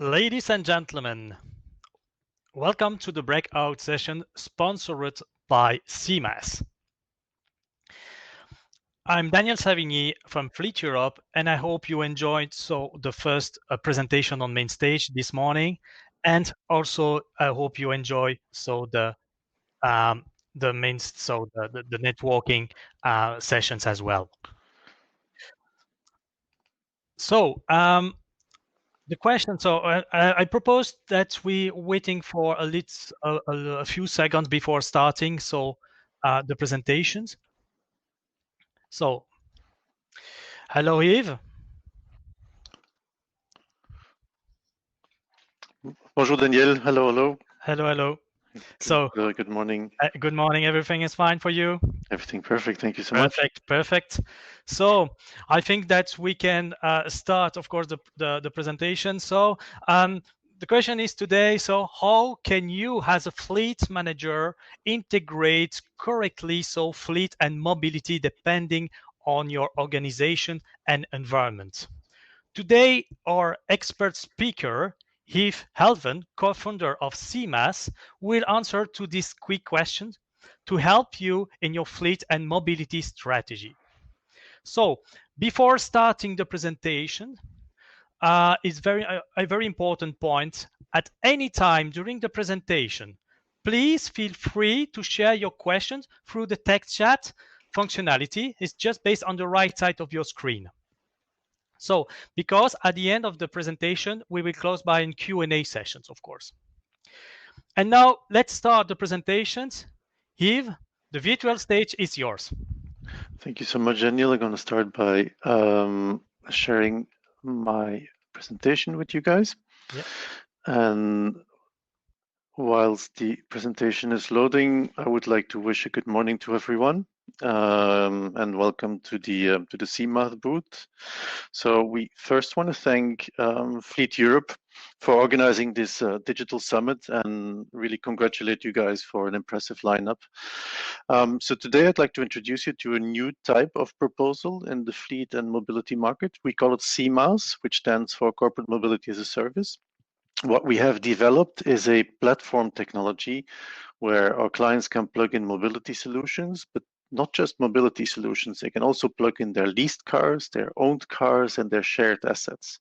Ladies and gentlemen, welcome to the breakout session sponsored by CMaaS. I'm Daniel Savigny from Fleet Europe, and I hope you enjoyed the first presentation on main stage this morning, and also I hope you enjoy the networking sessions as well. The question, I propose that we waiting for a few seconds before starting the presentations. So, hello Yves. Bonjour Daniel, hello, hello. Hello, hello. Good morning. Good morning, everything is fine for you? Everything perfect, thank you so much. Perfect. So I think that we can start, of course, the presentation. So the question is today, so how can you as a fleet manager integrate correctly fleet and mobility depending on your organization and environment? Today, our expert speaker, Yves Helven, co-founder of CMaaS, will answer to these quick questions to help you in your fleet and mobility strategy. So before starting the presentation, is a very important point. At any time during the presentation, please feel free to share your questions through the text chat functionality. It's just based on the right side of your screen. So, because at the end of the presentation, we will close by in Q&A sessions, of course. And now let's start the presentations. Yves, the virtual stage is yours. Thank you so much, Daniel. I'm going to start by sharing my presentation with you guys. Yeah. And whilst the presentation is loading, I would like to wish a good morning to everyone. And welcome to the CMaaS booth. So we first want to thank Fleet Europe for organizing this digital summit and really congratulate you guys for an impressive lineup. So today I'd like to introduce you to a new type of proposal in the fleet and mobility market. We call it CMaaS, which stands for Corporate Mobility as a Service. What we have developed is a platform technology where our clients can plug in mobility solutions, but not just mobility solutions. They can also plug in their leased cars, their owned cars, and their shared assets.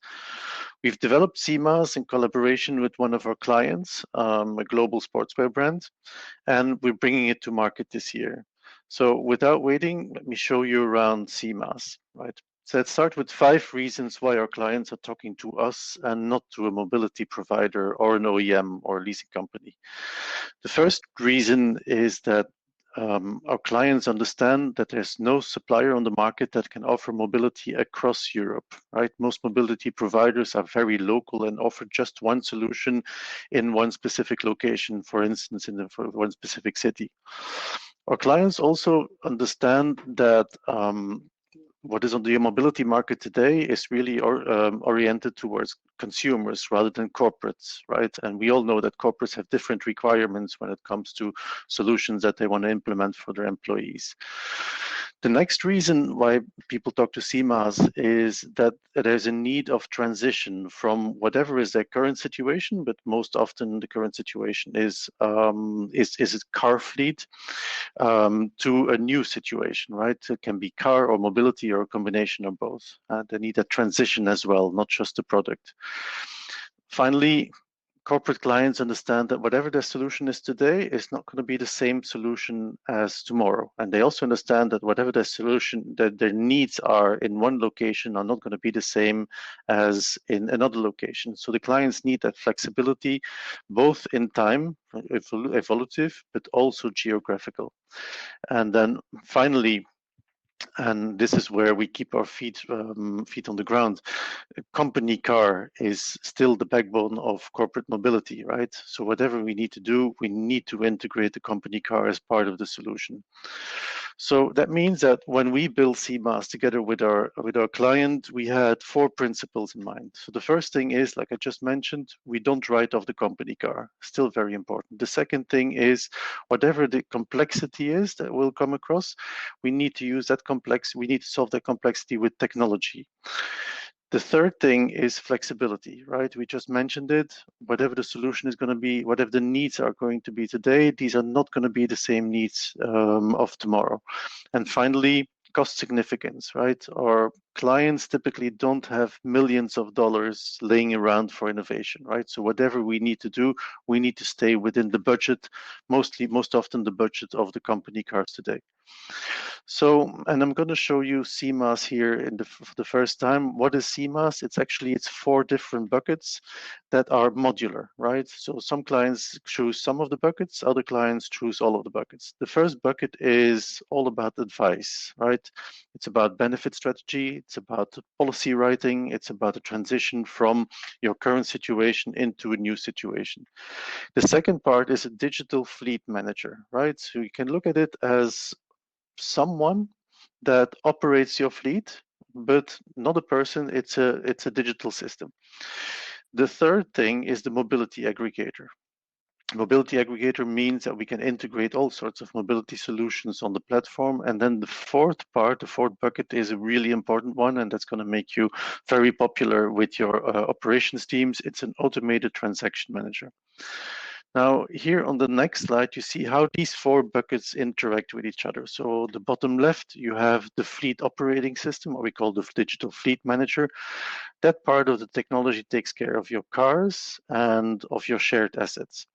We've developed CMaaS in collaboration with one of our clients, a global sportswear brand, and we're bringing it to market this year. So without waiting, let me show you around CMaaS, right? So let's start with 5 reasons why our clients are talking to us and not to a mobility provider or an OEM or leasing company. The first reason is that our clients understand that there's no supplier on the market that can offer mobility across Europe, right? Most mobility providers are very local and offer just one solution in one specific location, for instance, for one specific city. Our clients also understand that what is on the mobility market today is really oriented towards consumers rather than corporates, right? And we all know that corporates have different requirements when it comes to solutions that they want to implement for their employees. The next reason why people talk to CMaaS is that there's a need of transition from whatever is their current situation, but most often the current situation is a car fleet, to a new situation, right? It can be car or mobility or a combination of both. They need a transition as well, not just the product. Finally, corporate clients understand that whatever their solution is today is not going to be the same solution as tomorrow. And they also understand that whatever their solution, that their needs are in one location are not going to be the same as in another location. So the clients need that flexibility, both in time, evolutive, but also geographical. And then finally, and this is where we keep our feet on the ground. A company car is still the backbone of corporate mobility, right? So whatever we need to do, we need to integrate the company car as part of the solution. So that means that when we build CMaaS together with our client, we had 4 principles in mind. So the first thing is, like I just mentioned, we don't write off the company car. Still very important. The second thing is, whatever the complexity is that we'll come across, we need to use that we need to solve that complexity with technology. The third thing is flexibility, right? We just mentioned it. Whatever the solution is going to be, whatever the needs are going to be today, these are not going to be the same needs of tomorrow. And finally, cost significance, right? Our clients typically don't have millions of dollars laying around for innovation, right? So whatever we need to do, we need to stay within the budget, most often the budget of the company cars today. So, and I'm going to show you CMaaS here for the first time. What is CMaaS? It's 4 different buckets that are modular, right? So some clients choose some of the buckets, other clients choose all of the buckets. The first bucket is all about advice, right? It's about benefit strategy, it's about policy writing, it's about a transition from your current situation into a new situation. The second part is a digital fleet manager, right? So you can look at it as someone that operates your fleet, but not a person, it's a digital system. The third thing is the mobility aggregator. Mobility aggregator means that we can integrate all sorts of mobility solutions on the platform. And then the fourth part, the fourth bucket, is a really important one, and that's going to make you very popular with your operations teams. It's an automated transaction manager. Now, here on the next slide, you see how these 4 buckets interact with each other. So the bottom left, you have the fleet operating system, what we call the digital fleet manager. That part of the technology takes care of your cars and of your shared assets.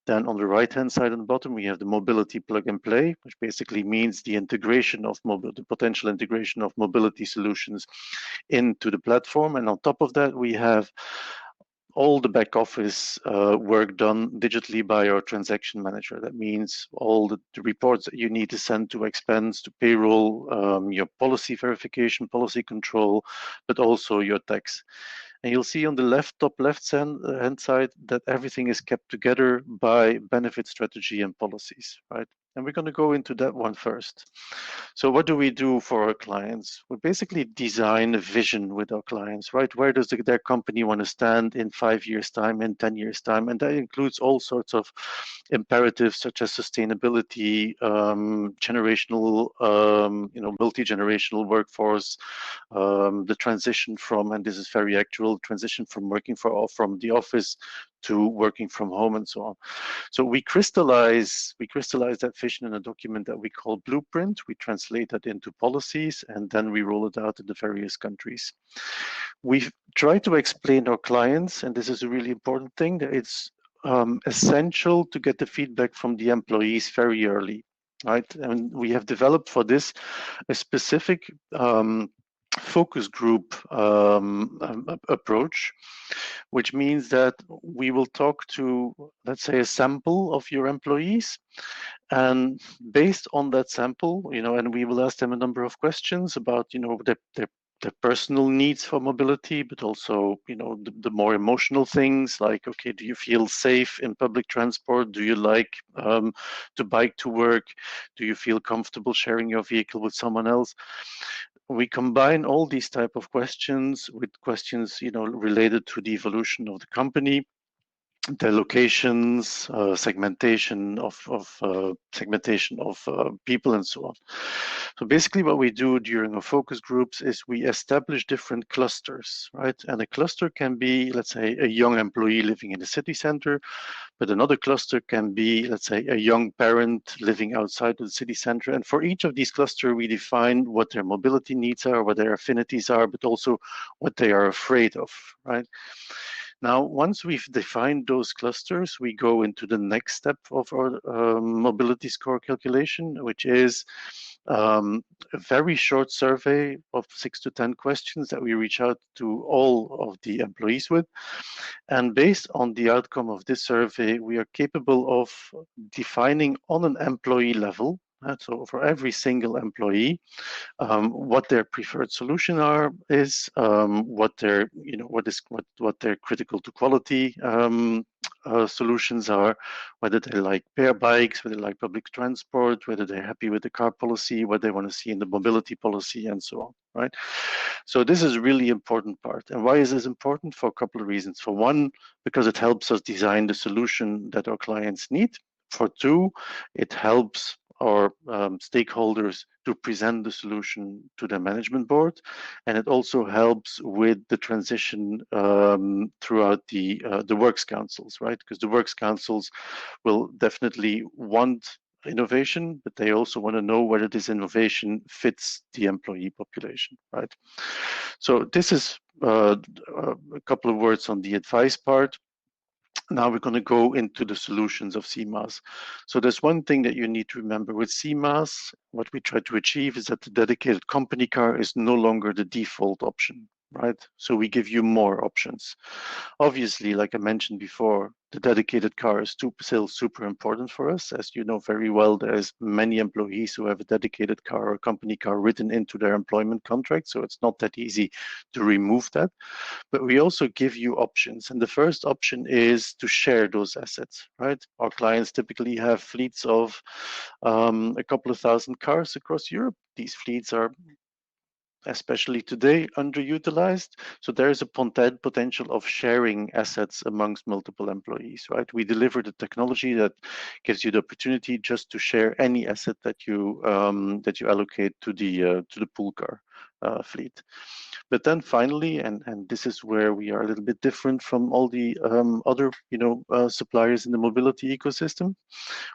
Then on the right-hand side on the bottom, we have the mobility plug and play, which basically means the integration of the potential integration of mobility solutions into the platform. And on top of that, we have all the back office work done digitally by our transaction manager. That means all the reports that you need to send to expense, to payroll, your policy verification, policy control, but also your tax. And you'll see on the top left hand side that everything is kept together by benefit strategy and policies, right? And we're going to go into that one first. So what do we do for our clients? We basically design a vision with our clients, right? Where does their company want to stand in 5 years' time, in 10 years' time? And that includes all sorts of imperatives such as sustainability, generational, multi-generational workforce, the transition from, and this is very actual, transition from working from the office to working from home and so on. So we crystallize that vision in a document that we call Blueprint. We translate that into policies, and then we roll it out in the various countries. We try to explain to our clients, and this is a really important thing, that it's essential to get the feedback from the employees very early, right? And we have developed for this a specific focus group approach, which means that we will talk to, let's say, a sample of your employees, and based on that sample, and we will ask them a number of questions about, their personal needs for mobility, but also, the more emotional things like, okay, do you feel safe in public transport? Do you like to bike to work? Do you feel comfortable sharing your vehicle with someone else? We combine all these type of questions with questions, related to the evolution of the company, the locations, segmentation of people, and so on. So basically, what we do during our focus groups is we establish different clusters, right? And a cluster can be, let's say, a young employee living in the city center, but another cluster can be, let's say, a young parent living outside of the city center. And for each of these clusters, we define what their mobility needs are, what their affinities are, but also what they are afraid of, right? Now, once we've defined those clusters, we go into the next step of our mobility score calculation, which is a very short survey of 6 to 10 questions that we reach out to all of the employees with. And based on the outcome of this survey, we are capable of defining on an employee level, so for every single employee, what their preferred solution is, what their critical to quality solutions are, whether they like pair bikes, whether they like public transport, whether they're happy with the car policy, what they want to see in the mobility policy, and so on, right? So this is a really important part. And why is this important? For a couple of reasons. For one, because it helps us design the solution that our clients need. For two, it helps our stakeholders to present the solution to the management board, and it also helps with the transition throughout the works councils, right? Because the works councils will definitely want innovation, but they also want to know whether this innovation fits the employee population, right? So this is a couple of words on the advice part. Now we're going to go into the solutions of CMaaS. So there's one thing that you need to remember with CMaaS. What we try to achieve is that the dedicated company car is no longer the default option, right? So we give you more options. Obviously, like I mentioned before, the dedicated car is still super important for us. As you know very well, there's many employees who have a dedicated car or company car written into their employment contract. So it's not that easy to remove that. But we also give you options. And the first option is to share those assets, right? Our clients typically have fleets of a couple of thousand cars across Europe. These fleets are, especially today, underutilized. So there is a potential of sharing assets amongst multiple employees, right? We deliver the technology that gives you the opportunity just to share any asset that you allocate to the pool car fleet. But then finally, and this is where we are a little bit different from all the other suppliers in the mobility ecosystem,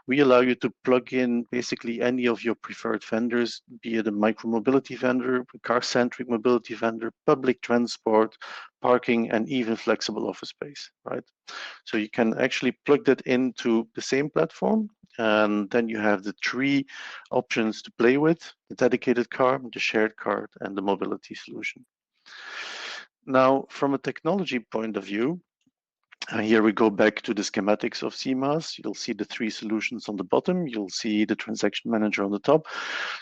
we allow you to plug in basically any of your preferred vendors, be it a micromobility vendor, a car-centric mobility vendor, public transport, parking, and even flexible office space, right? So you can actually plug that into the same platform, and then you have the three options to play with: the dedicated car, the shared car, and the mobility solution. Now, from a technology point of view, here we go back to the schematics of CMaaS. You'll see the three solutions on the bottom. You'll see the transaction manager on the top.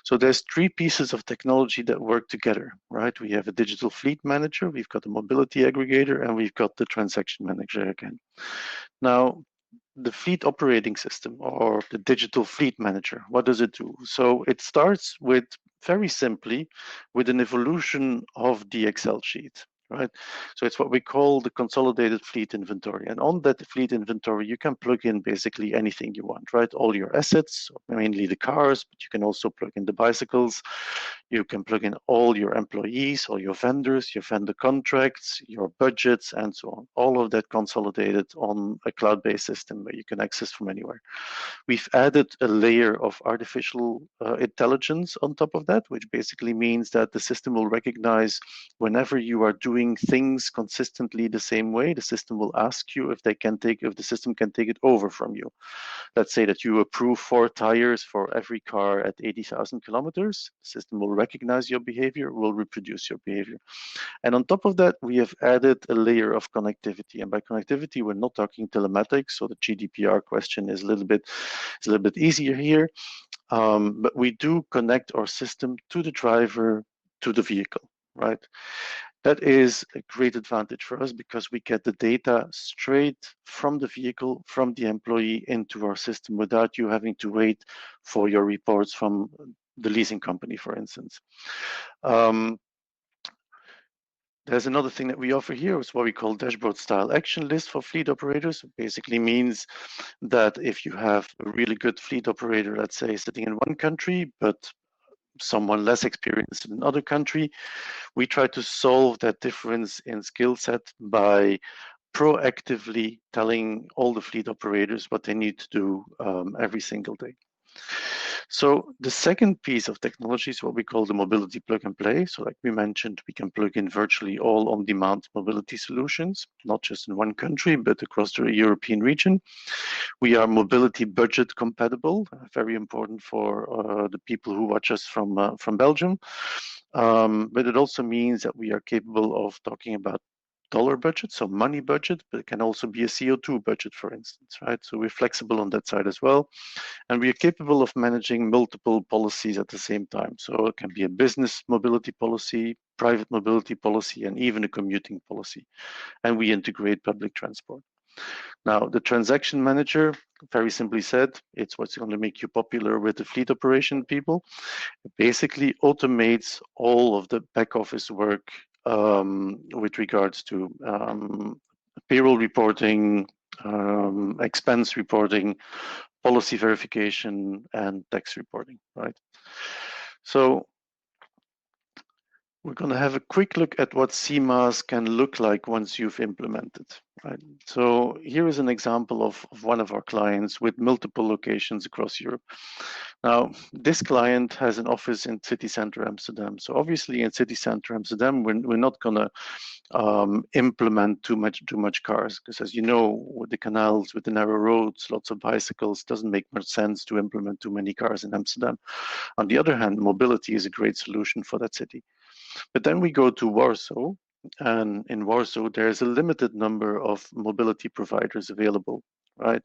So there's three pieces of technology that work together, right? We have a digital fleet manager, we've got a mobility aggregator, and we've got the transaction manager again. Now, the fleet operating system, or the digital fleet manager, what does it do? So it starts with, very simply, with an evolution of the Excel sheet, right? So it's what we call the consolidated fleet inventory. And on that fleet inventory, you can plug in basically anything you want, right? All your assets, mainly the cars, but you can also plug in the bicycles. You can plug in all your employees, all your vendors, your vendor contracts, your budgets, and so on. All of that consolidated on a cloud-based system where you can access from anywhere. We've added a layer of artificial intelligence on top of that, which basically means that the system will recognize whenever you are doing things consistently the same way, the system will ask you if the system can take it over from you. Let's say that you approve 4 tires for every car at 80,000 kilometers. The system will recognize your behavior, will reproduce your behavior. And on top of that, we have added a layer of connectivity. And by connectivity, we're not talking telematics. So the GDPR question is a little bit easier here. But we do connect our system to the driver, to the vehicle, right? That is a great advantage for us because we get the data straight from the vehicle, from the employee into our system without you having to wait for your reports from the leasing company, for instance. There's another thing that we offer here, is what we call dashboard style action list for fleet operators. It basically means that if you have a really good fleet operator, let's say sitting in one country, but someone less experienced in another country, we try to solve that difference in skill set by proactively telling all the fleet operators what they need to do every single day. So the second piece of technology is what we call the mobility plug and play. So like we mentioned, we can plug in virtually all on-demand mobility solutions, not just in one country, but across the European region. We are mobility budget compatible, very important for the people who watch us from Belgium. But it also means that we are capable of talking about dollar budget, so money budget, but it can also be a CO2 budget, for instance, right? So we're flexible on that side as well. And we are capable of managing multiple policies at the same time. So it can be a business mobility policy, private mobility policy, and even a commuting policy. And we integrate public transport. Now, the transaction manager, very simply said, it's what's going to make you popular with the fleet operation people. It basically automates all of the back office work with regards to payroll reporting, expense reporting, policy verification, and tax reporting, right? So we're going to have a quick look at what CMaaS can look like once you've implemented, right? So here is an example of one of our clients with multiple locations across Europe. Now, this client has an office in city center Amsterdam. So obviously in city center Amsterdam, we're not going to implement too much cars, because as you know, with the canals, with the narrow roads, lots of bicycles, doesn't make much sense to implement too many cars in Amsterdam. On the other hand, mobility is a great solution for that city. But then we go to Warsaw, and in Warsaw, there's a limited number of mobility providers available, right?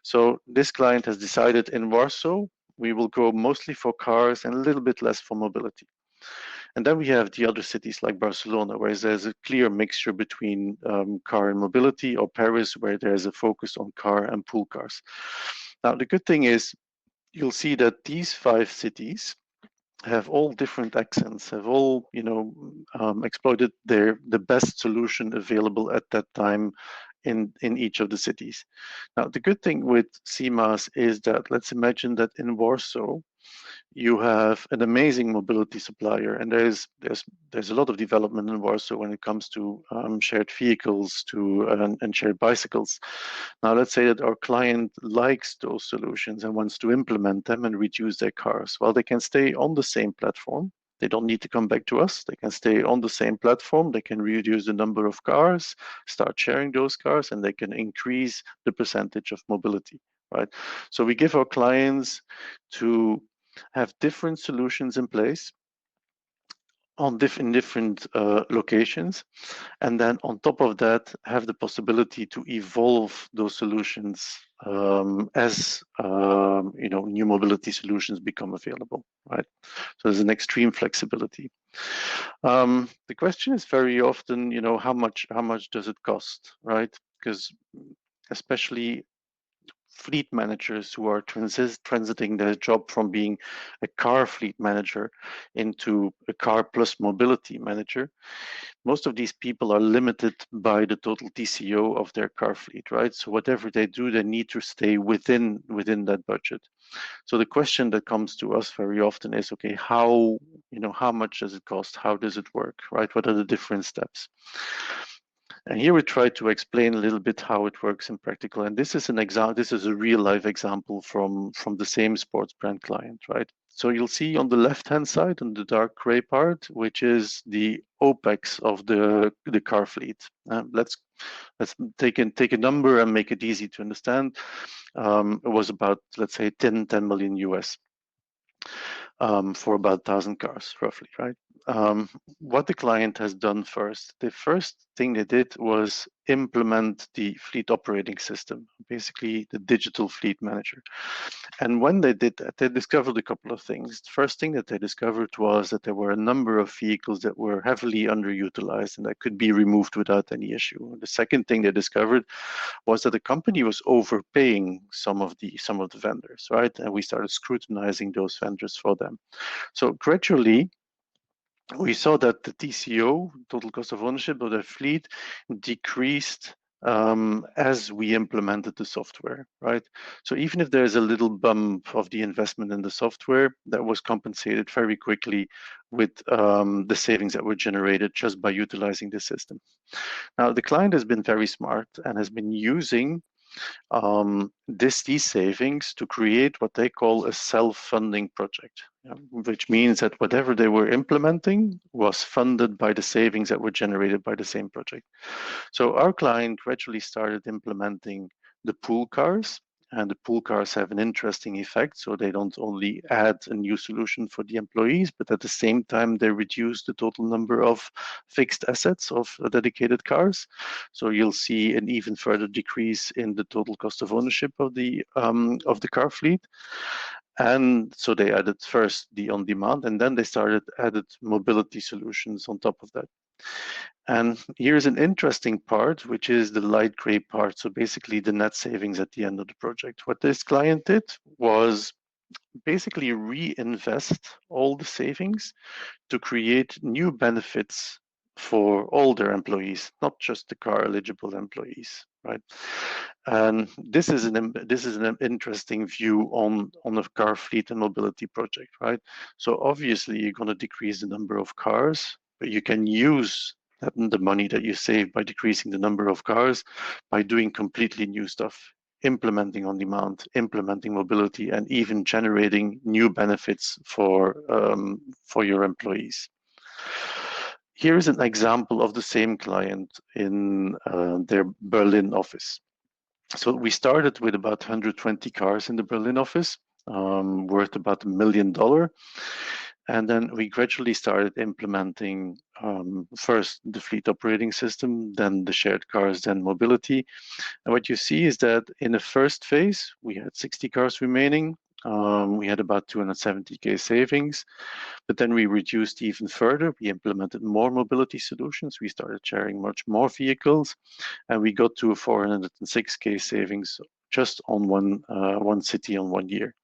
So this client has decided in Warsaw, we will go mostly for cars and a little bit less for mobility. And then we have the other cities like Barcelona, where there's a clear mixture between car and mobility, or Paris, where there's a focus on car and pool cars. Now, the good thing is, you'll see that these 5 cities have all different accents, have all exploited the best solution available at that time in each of the cities. Now, the good thing with CMaaS is that, let's imagine that in Warsaw, you have an amazing mobility supplier, and there's a lot of development in Warsaw when it comes to shared vehicles and shared bicycles. Now, let's say that our client likes those solutions and wants to implement them and reduce their cars. Well, they can stay on the same platform. They don't need to come back to us. They can stay on the same platform. They can reduce the number of cars, start sharing those cars, and they can increase the percentage of mobility, right? So we give our clients to have different solutions in place on different locations, and then on top of that, have the possibility to evolve those solutions as new mobility solutions become available, right? So there's an extreme flexibility. The question is very often, how much does it cost, right? Because especially fleet managers who are transiting their job from being a car fleet manager into a car plus mobility manager, most of these people are limited by the total TCO of their car fleet, right? So whatever they do, they need to stay within that budget. So the question that comes to us very often is, okay, how much does it cost? How does it work, right? What are the different steps? And here we try to explain a little bit how it works in practical. And this is an example. This is a real life example from the same sports brand client, right? So you'll see on the left-hand side, on the dark gray part, which is the OPEX of the car fleet. Let's take a number and make it easy to understand. It was about, let's say, 10 million US for about 1,000 cars, roughly, right? What the client has done first, the first thing they did was implement the fleet operating system, basically the digital fleet manager. And when they did that, they discovered a couple of things. The first thing that they discovered was that there were a number of vehicles that were heavily underutilized and that could be removed without any issue. The second thing they discovered was that the company was overpaying some of the vendors, right? And we started scrutinizing those vendors for them. So gradually, we saw that the TCO, total cost of ownership of their fleet, decreased as we implemented the software, right? So even if there's a little bump of the investment in the software, that was compensated very quickly with the savings that were generated just by utilizing the system. Now, the client has been very smart and has been using these savings to create what they call a self-funding project, which means that whatever they were implementing was funded by the savings that were generated by the same project. So our client gradually started implementing the pool cars, and the pool cars have an interesting effect. So they don't only add a new solution for the employees, but at the same time, they reduce the total number of fixed assets of dedicated cars. So you'll see an even further decrease in the total cost of ownership of the car fleet. And so they added first the on-demand, and then they added mobility solutions on top of that. And here's an interesting part, which is the light gray part. So basically the net savings at the end of the project. What this client did was basically reinvest all the savings to create new benefits for all their employees, not just the car eligible employees, right? And this is an interesting view on a car fleet and mobility project, right? So obviously you're going to decrease the number of cars, but you can use the money that you save by decreasing the number of cars by doing completely new stuff, implementing on demand, implementing mobility, and even generating new benefits for your employees. Here is an example of the same client in their Berlin office. So we started with about 120 cars in the Berlin office, worth about $1 million. And then we gradually started implementing first the fleet operating system, then the shared cars, then mobility. And what you see is that in the first phase, we had 60 cars remaining. We had about 270K savings, but then we reduced even further. We implemented more mobility solutions. We started sharing much more vehicles, and we got to a 406K savings just on one city on 1 year.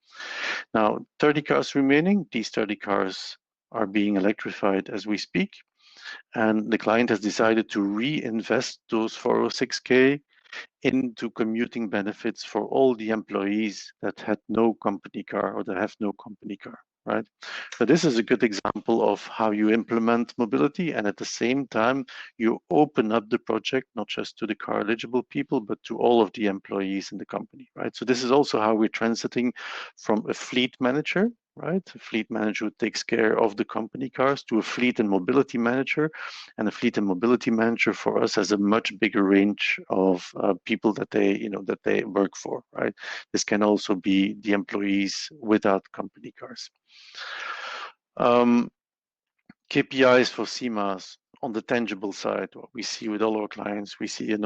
Now, 30 cars remaining. These 30 cars are being electrified as we speak, and the client has decided to reinvest those 406K into commuting benefits for all the employees that had no company car or that have no company car, right? So this is a good example of how you implement mobility, and at the same time, you open up the project not just to the car eligible people, but to all of the employees in the company, right? So this is also how we're transiting from a fleet manager, right? A fleet manager who takes care of the company cars to a fleet and mobility manager. And a fleet and mobility manager for us has a much bigger range of people that they work for, right? This can also be the employees without company cars. KPIs for CMaaS on the tangible side, what we see with all our clients, we see a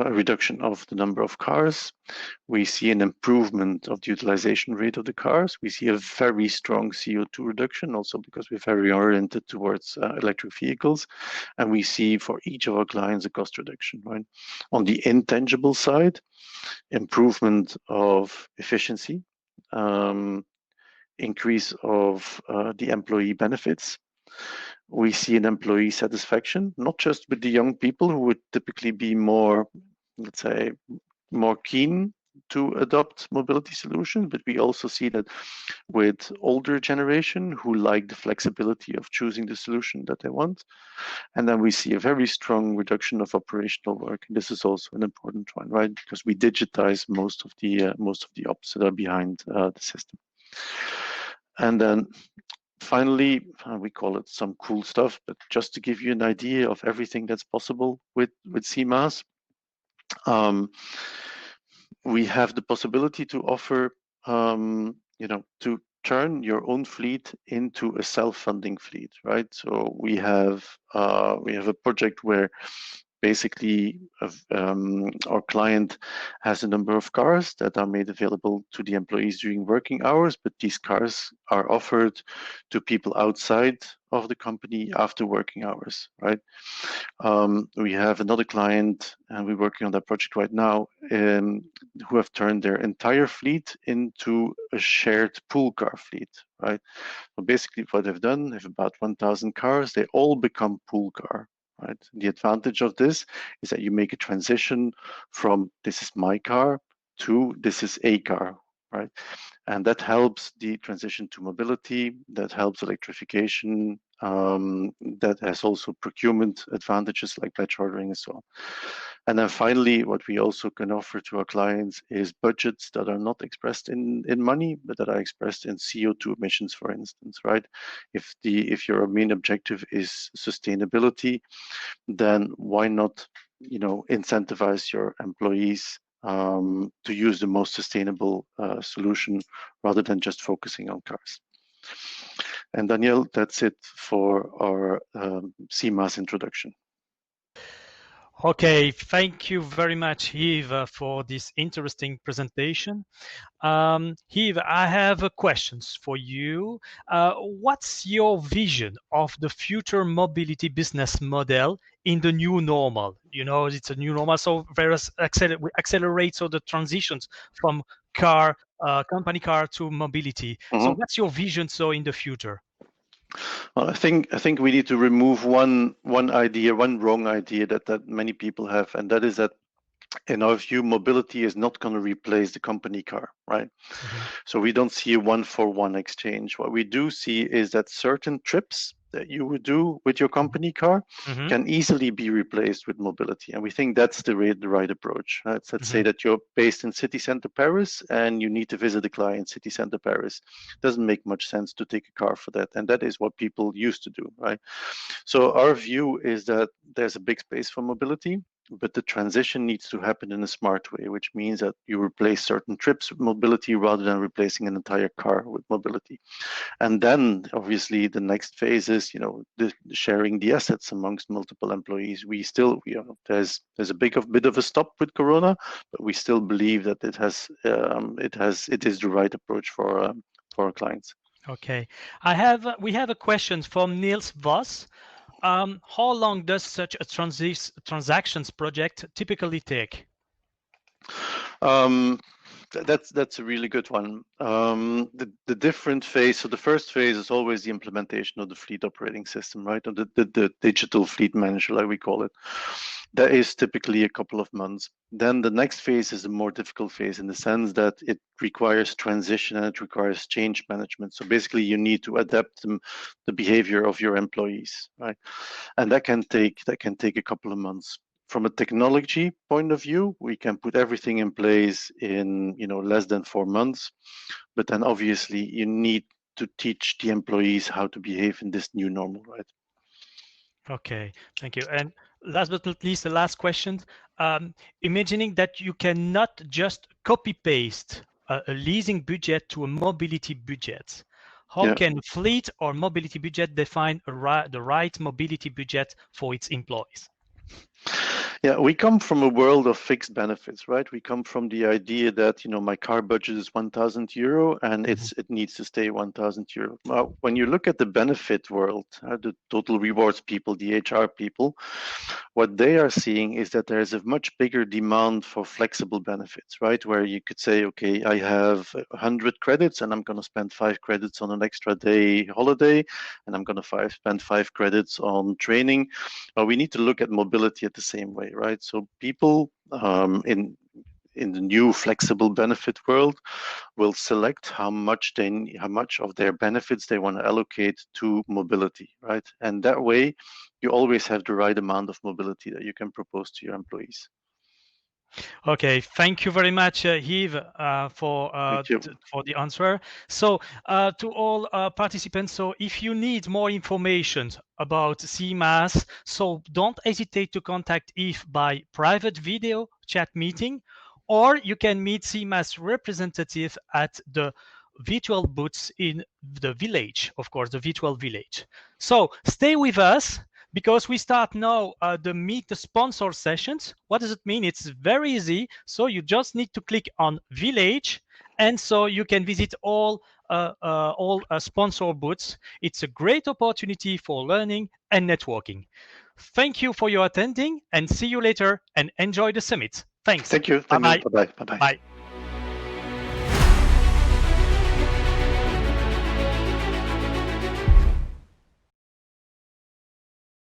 reduction of the number of cars. We see an improvement of the utilization rate of the cars. We see a very strong CO2 reduction, also because we're very oriented towards electric vehicles. And we see for each of our clients a cost reduction, right? On the intangible side, improvement of efficiency, increase of the employee benefits. We see an employee satisfaction, not just with the young people who would typically be more, let's say, more keen to adopt mobility solutions, but we also see that with older generation who like the flexibility of choosing the solution that they want. And then we see a very strong reduction of operational work. And this is also an important one, right? Because we digitize most of the ops that are behind the system. And then finally, we call it some cool stuff, but just to give you an idea of everything that's possible with CMaaS, we have the possibility to offer, to turn your own fleet into a self-funding fleet, right? So we have a project where basically our client has a number of cars that are made available to the employees during working hours, but these cars are offered to people outside of the company after working hours, right? We have another client, and we're working on that project right now, who have turned their entire fleet into a shared pool car fleet, right? So basically what they've done, they have about 1,000 cars, they all become pool car. Right. The advantage of this is that you make a transition from this is my car to this is a car, right? And that helps the transition to mobility, that helps electrification, that has also procurement advantages like batch ordering and so on. And then finally, what we also can offer to our clients is budgets that are not expressed in money, but that are expressed in CO2 emissions, for instance, right? If your main objective is sustainability, then why not, incentivize your employees to use the most sustainable solution rather than just focusing on cars. And Daniel, that's it for our CMaaS introduction. Okay, thank you very much, Yves, for this interesting presentation. Yves, I have questions for you. What's your vision of the future mobility business model in the new normal? It's a new normal, so we accelerate so the transitions from company car to mobility. Mm-hmm. So what's your vision so in the future? Well, I think we need to remove one wrong idea that many people have, and that is that In our view, mobility is not going to replace the company car, right? So we don't see a one-for-one exchange. What we do see is that certain trips that you would do with your company car can easily be replaced with mobility. And we think that's the right approach. Let's say that you're based in city center Paris and you need to visit a client city center Paris. Doesn't make much sense to take a car for that. And that is what people used to do, right? So our view is that there's a big space for mobility, but the transition needs to happen in a smart way, which means that you replace certain trips with mobility rather than replacing an entire car with mobility. And then obviously the next phase is, the sharing the assets amongst multiple employees. We still, there's a bit of a stop with Corona, but we still believe that it is the right approach for our clients. Okay, we have a question from Niels Voss. How long does such a transactions project typically take? That's a really good one. The different phase. So the first phase is always the implementation of the fleet operating system, right? Or the digital fleet manager, like we call it. That is typically a couple of months. Then the next phase is a more difficult phase in the sense that it requires transition and it requires change management. So basically, you need to adapt the behavior of your employees, right? And that can take a couple of months. From a technology point of view, we can put everything in place in less than 4 months, but then obviously you need to teach the employees how to behave in this new normal, right? Okay, thank you. And last but not least, the last question. Imagining that you cannot just copy paste a leasing budget to a mobility budget, how can fleet or mobility budget define the right mobility budget for its employees? Yeah, we come from a world of fixed benefits, right? We come from the idea that my car budget is €1,000 and it needs to stay €1,000. Well, when you look at the benefit world, the total rewards people, the HR people, what they are seeing is that there's a much bigger demand for flexible benefits, right? Where you could say, okay, I have 100 credits and I'm going to spend 5 credits on an extra day holiday, and I'm going to spend 5 credits on training. Well, we need to look at mobility at the same way, right? So people in the new flexible benefit world will select how much of their benefits they want to allocate to mobility, right? And that way, you always have the right amount of mobility that you can propose to your employees. Okay, thank you very much, Yves, for the answer. So to all participants, so if you need more information about CMaaS, so don't hesitate to contact Yves by private video chat meeting, or you can meet CMaaS representative at the virtual booths in the village, of course, the virtual village. So stay with us, because we start now the meet the sponsor sessions. What does it mean? It's very easy. So you just need to click on village, and so you can visit all sponsor booths. It's a great opportunity for learning and networking. Thank you for your attending, and see you later, and enjoy the summit. Thanks. Thank you. Bye-bye. Bye-bye. Bye-bye. Bye.